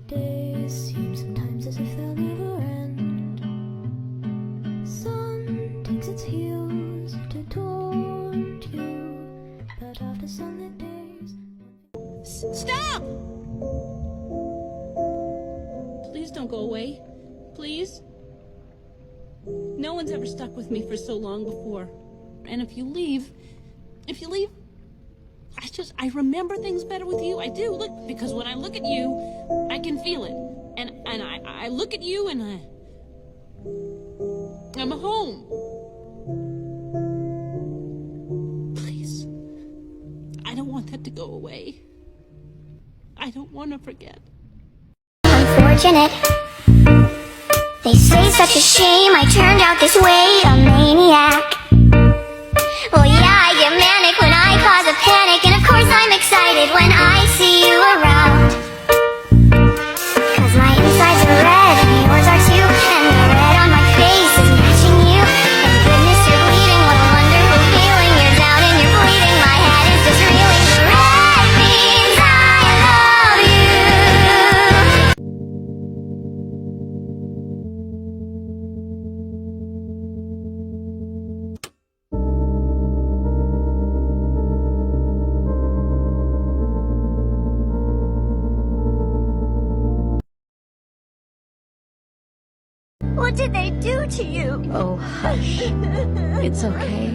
days seem sometimes as if they'll never end. Sun takes its heels to taunt you, but after sunlit days... Stop! Please don't go away. Please? No one's ever stuck with me for so long before. And if you leave, I remember things better with you. I do, look, because when I look at you, I can feel it. And I look at you and I'm home. Please. I don't want that to go away. I don't want to forget. Unfortunate. They say such a shame I turned out this way, a maniac. Well, yeah, I get manic when I cause a panic, and of course I'm excited when I see you around. Cause my insides are red and yours are too, and the red on my face is matching you. And goodness, you're bleeding, what a wonderful feeling. You're down and you're bleeding, my head is just reeling. The red means I love you. What did they do to you? Oh, hush. It's okay.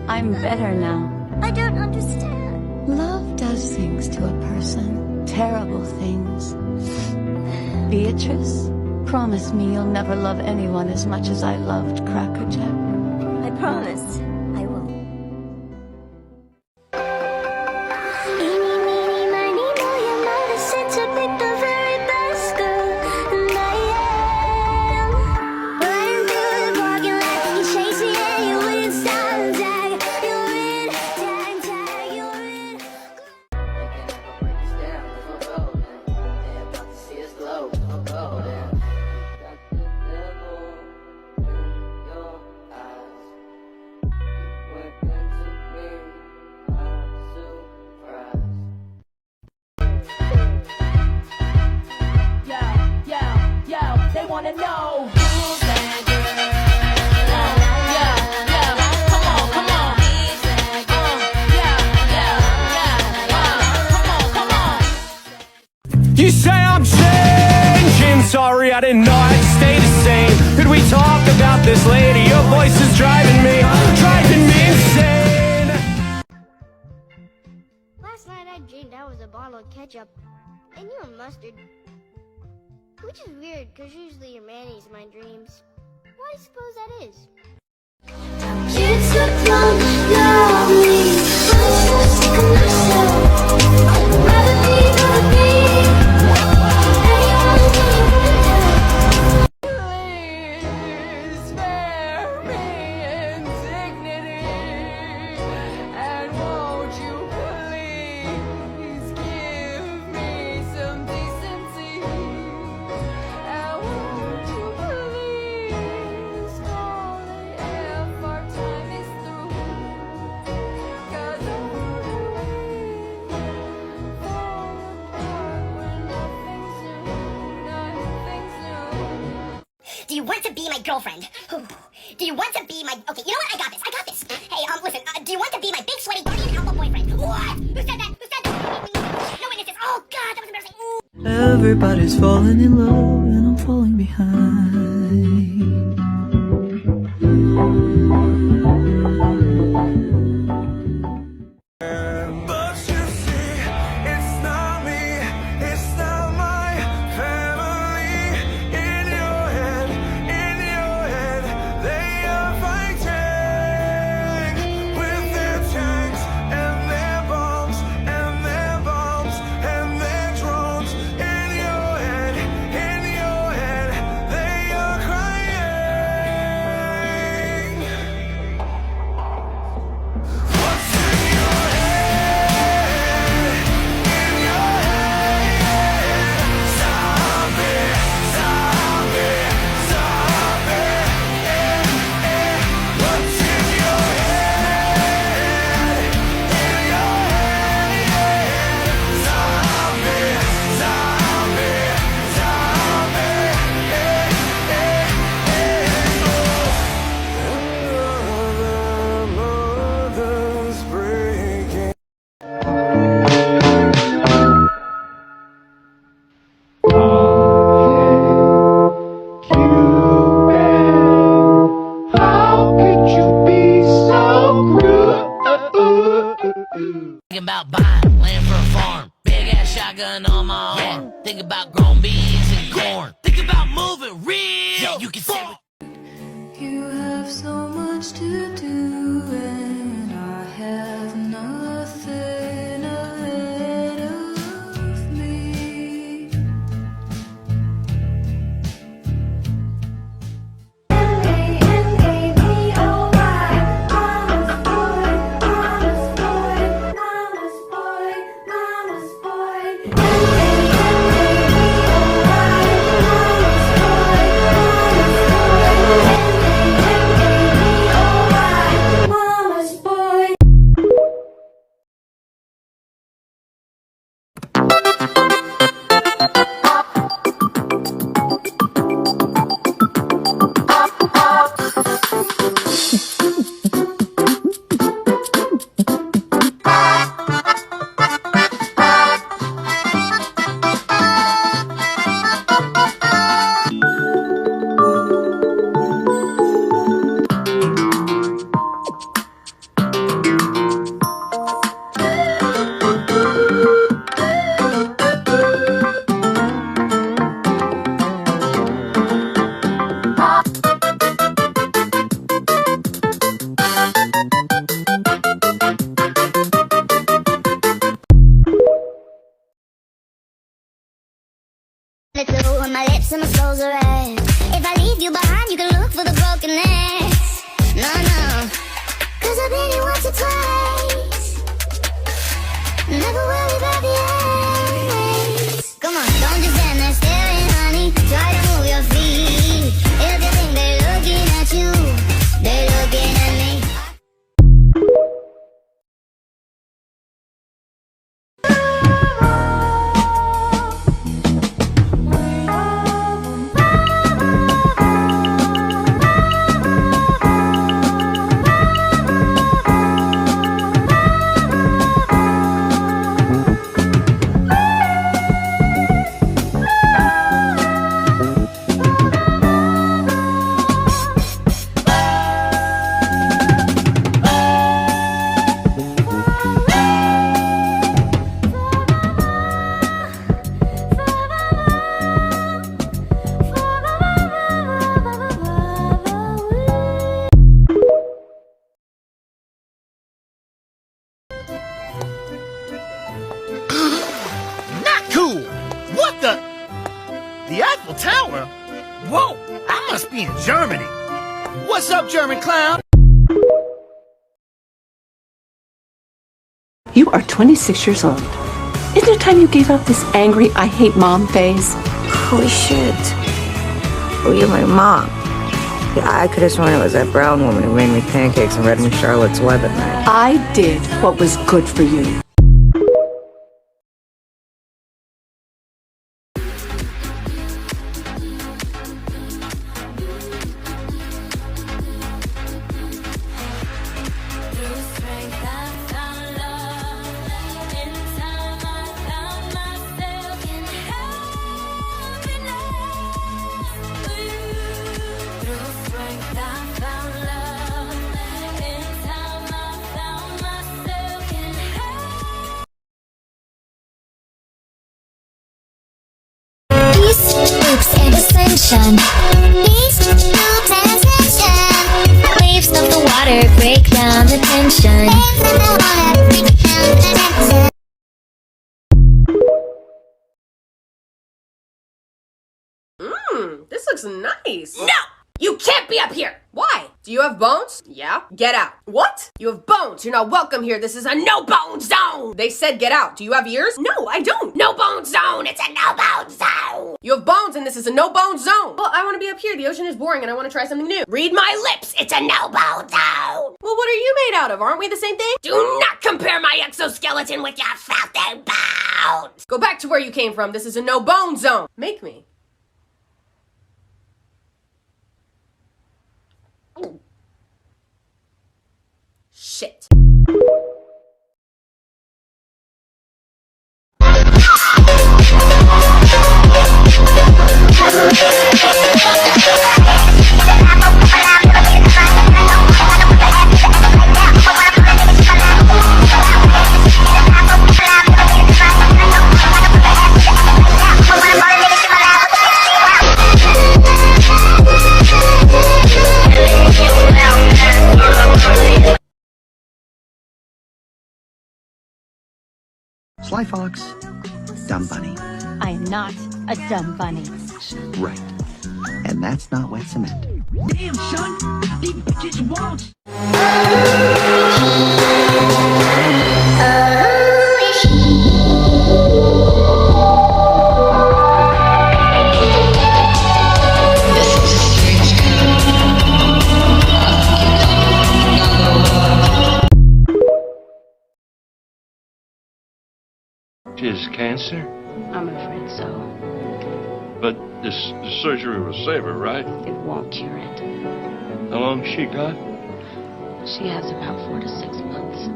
I'm better now. I don't understand. Love does things to a person. Terrible things. Beatrice, promise me you'll never love anyone as much as I loved Cracker Jack. I promise. I will. Eeny, meeny, miny, moe, your mother said to pick the very best girl, and I am. Riding through the parking lot, you chase me and you win, stop and tag. You're in, tag, tag, you're in. They wanna know who's that girl. Come on. Come on. You say I'm changing, sorry I didn't know I'd stay the same. Could we talk about this later? Your voice is driving me insane. Last night I dreamed I was a bottle of ketchup, and you were mustard. Which is weird, because usually you're mayonnaise in my dreams. Why I suppose that is. Kids look long, lonely. I'm so sick of myself. I'd rather be Please spare me indignity, and won't you please give me some decency, and won't you please call it if our time is through, 'cause all the way fall apart when nothing's new. Do you want to be my girlfriend? Do you want to be my... Okay, you know what? I got this. Hey, listen, do you want to be my big, sweaty, guardian alpha boyfriend? What? Who said that? No witnesses. Oh, God, that was embarrassing. Ooh. Everybody's falling in love and I'm falling behind. But you see, it's not me, it's not my family. In your head, they are fighting with their tanks and their bombs and their bombs and their drones. In your head, they are shotgun on my arm. Think about grown beans and corn. Think about moving real. Yeah, you can say what You have so much to do, and I have nothing ahead of me. The glue on my lips and my soul's a red. If I leave you behind, you can look for the brokenness. No, no, cause I've been here once or twice. Never worry about the eyes. Come on, don't just stand there staring, honey. Try to move your feet. If you think they're looking at you, they're looking at me. The Eiffel Tower? Whoa, I must be in Germany. What's up, German clown? You are 26 years old. Isn't it time you gave up this angry, I hate mom phase? Holy shit. Oh, you're my mom. Yeah, I could have sworn it was that brown woman who made me pancakes and read me Charlotte's Web at night. I did what was good for you. Oops and ascension. Peace, oops and ascension. Waves of the water break down the tension. Waves of the water break down the tension. This looks nice. No! You can't be up here! Why? Do you have bones? Yeah. Get out. What? You have bones. You're not welcome here. This is a no-bone zone. They said get out. Do you have ears? No, I don't. No-bone zone! It's a no-bone zone! You have bones and this is a no-bone zone. Well, I want to be up here. The ocean is boring and I want to try something new. Read my lips! It's a no-bone zone! Well, what are you made out of? Aren't we the same thing? Do not compare my exoskeleton with your filthy bones! Go back to where you came from. This is a no-bone zone. Make me. Shit. Sly Fox, dumb bunny. I am not a dumb bunny. Right. And that's not wet cement. Damn, son, these bitches won't. She has cancer? I'm afraid so. But the surgery will save her, right? It won't cure it. How long has she got? She has about 4 to 6 months.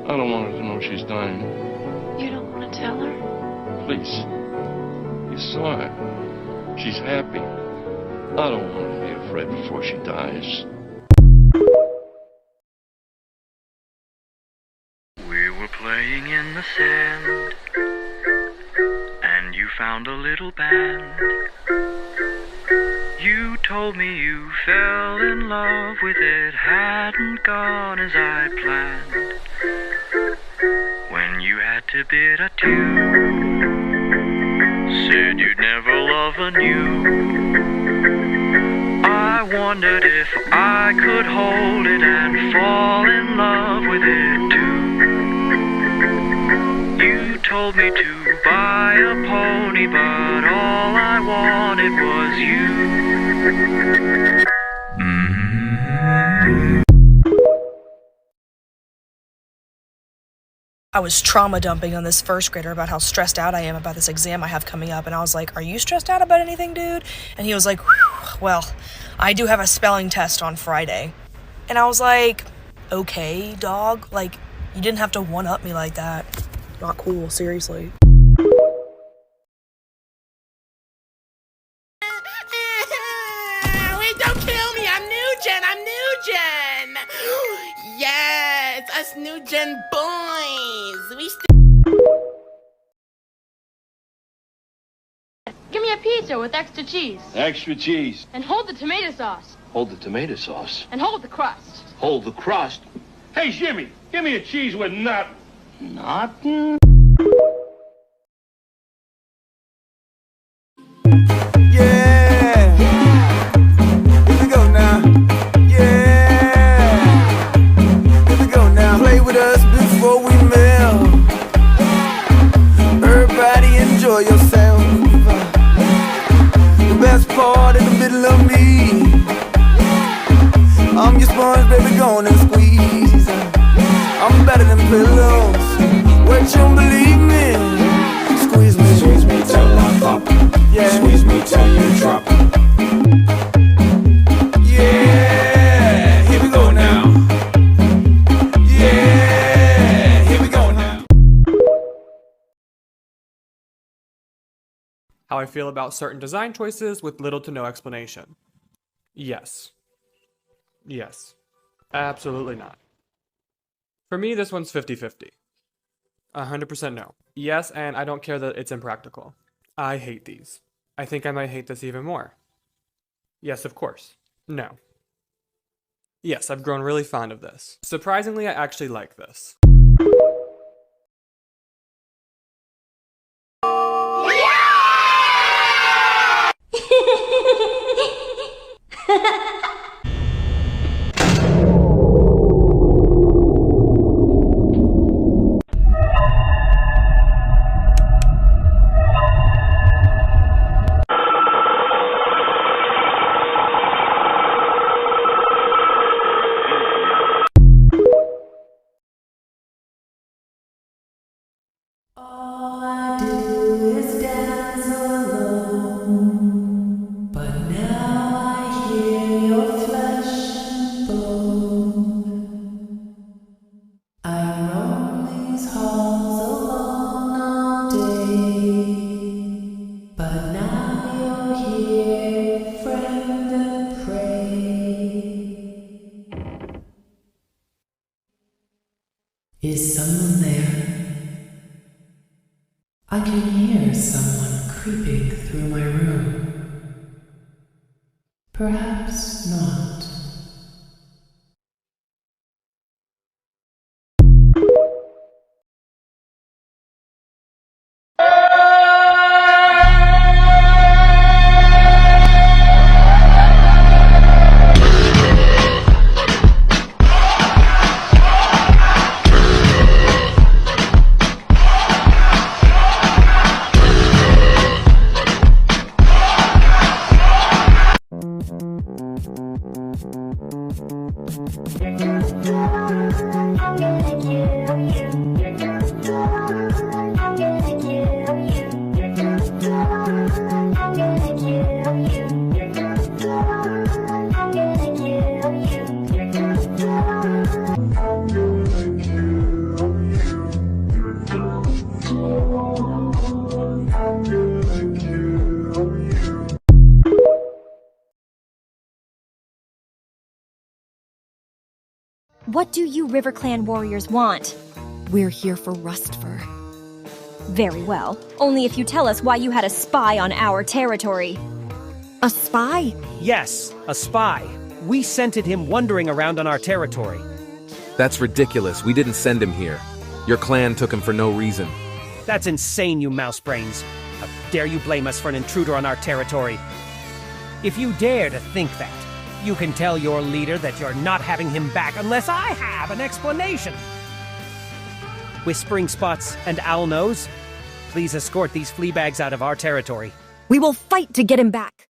I don't want her to know she's dying. You don't want to tell her? Please. You saw her. She's happy. I don't want her to be afraid before she dies. We were playing in the sand, and you found a little band. You told me you fell in love with it, hadn't gone as I planned. When you had to bid adieu, said you'd never love anew. I wondered if I could hold it and fall in love with it too. You told me to buy a pony, but all I wanted was you. I was trauma dumping on this first grader about how stressed out I am about this exam I have coming up, and I was like, are you stressed out about anything, dude? And he was like, well, I do have a spelling test on Friday. And I was like, okay, dog, like, you didn't have to one-up me like that. Not cool, seriously. Wait, don't kill me, I'm new gen. Yes, us new gen boys. Give me a pizza with extra cheese. Extra cheese. And hold the tomato sauce. Hold the tomato sauce. And hold the crust. Hold the crust. Hey, Jimmy, give me a cheese with nothing. Nothing? Yeah. Here we go now. Yeah. Here we go now. Play with us before we melt. Everybody enjoy yourself. The best part in the middle of me. I'm your sponge, baby, go on and squeeze. I'm better than pillows. What you believe me? Squeeze me till I pop. Yeah. Squeeze me till you drop. Yeah, here we go now. Yeah, here we go now. How I feel about certain design choices with little to no explanation. Yes. Yes. Absolutely not. For me, this one's 50-50. 100% no. Yes, and I don't care that it's impractical. I hate these. I think I might hate this even more. Yes, of course. No. Yes, I've grown really fond of this. Surprisingly, I actually like this. Is someone there? I can hear someone creeping through my room. Perhaps not. What do you RiverClan warriors want? We're here for Rustfur. Very well. Only if you tell us why you had a spy on our territory. A spy? Yes, a spy. We scented him wandering around on our territory. That's ridiculous. We didn't send him here. Your clan took him for no reason. That's insane, you mouse brains. How dare you blame us for an intruder on our territory? If you dare to think that, you can tell your leader that you're not having him back unless I have an explanation. Whispering Spots and Owl Nose, please escort these flea bags out of our territory. We will fight to get him back.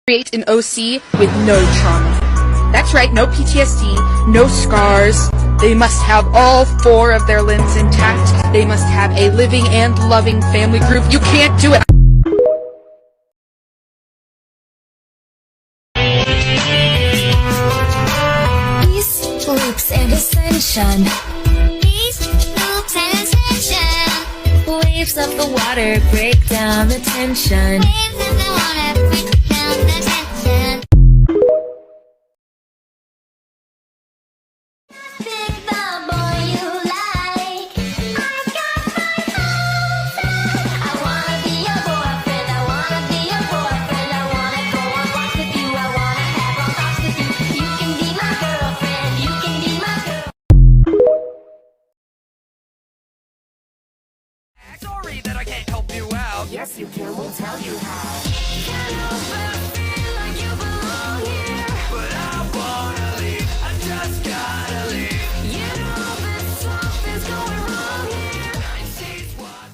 Create an OC with no trauma. That's right, no PTSD, no scars. They must have all 4 of their limbs intact. They must have a living and loving family group. You can't do it. Peace, loops, and ascension. Peace, loops, and ascension. Waves of the water break down the tension. Waves of the water break down the tension. Pick the boy you like. I've got my own thing. I wanna be your boyfriend. I wanna be your boyfriend. I wanna go on walks with you. I wanna have long talks with you. You can be my girlfriend. You can be my girl. Sorry that I can't help you out. Yes, you can. We'll tell you how. Can't help but feel like you belong here. But I wanna leave. I just gotta leave. You know that something's going wrong here. I see what.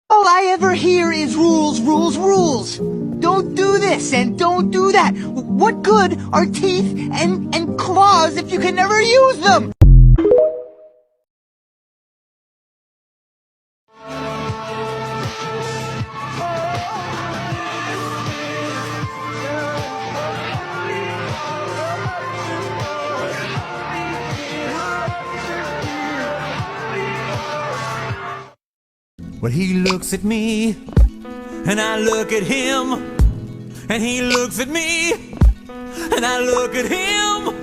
All I ever hear is rules, rules, rules. Don't do this and don't do that. What good are teeth and claws if you can never use them? Well, he looks at me, and I look at him, and he looks at me, and I look at him,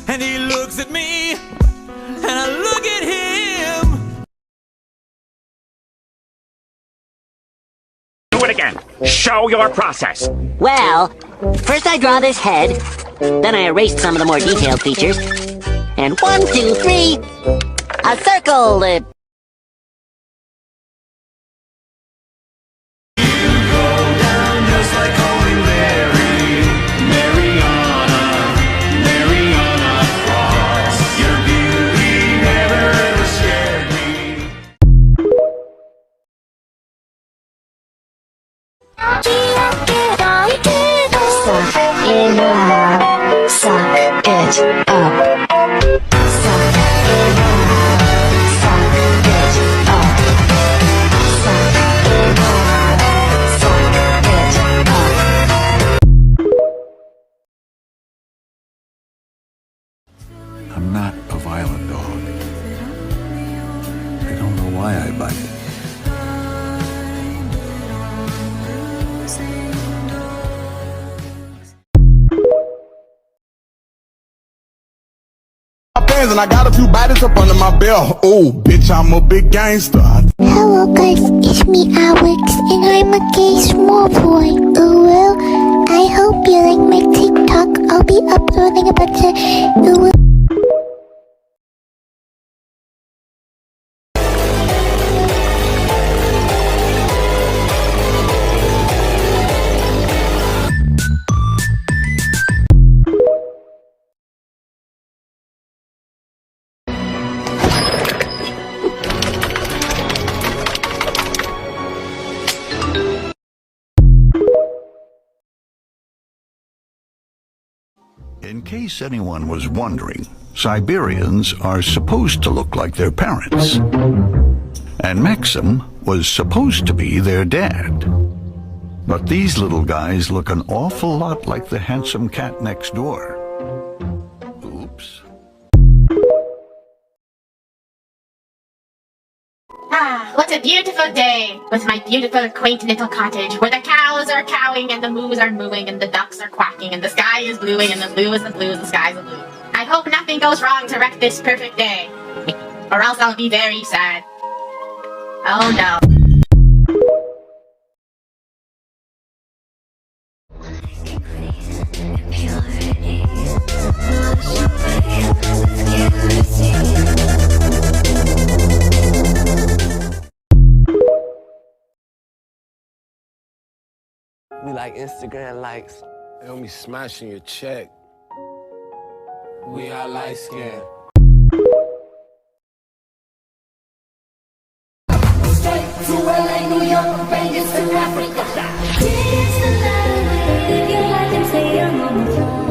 and he looks at me, and I look at him. Do it again. Show your process. Well, first I draw this head, then I erased some of the more detailed features, and 1, 2, 3, a circle. Just like Holy Mary, Mariana Cross. Your beauty never ever scared me. Suck in your mouth, suck it up. Suck in your mouth, suck it up. Suck in your mouth, suck it up. I'm not a violent dog. I don't know why I bite. And I got a few bodies up under my belt. Oh, bitch, I'm a big gangster. Hello guys, it's me Alex, and I'm a gay small boy. Oh well, I hope you like my TikTok. I'll be uploading a bunch of case anyone was wondering, Siberians are supposed to look like their parents. And Maxim was supposed to be their dad. But these little guys look an awful lot like the handsome cat next door. Oops. Ah, what a beautiful day with my beautiful quaint little cottage where the cows are cowing and the moos are mooing and the ducks are quacking and the sky is bluing and the blue is the blue and the sky is the blue. I hope nothing goes wrong to wreck this perfect day, or else I'll be very sad. Oh no. We like Instagram likes. And we smashing your check. We are light skinned. Straight to LA, New York, Vegas to Africa. It's the life, live your life and stay young on the floor.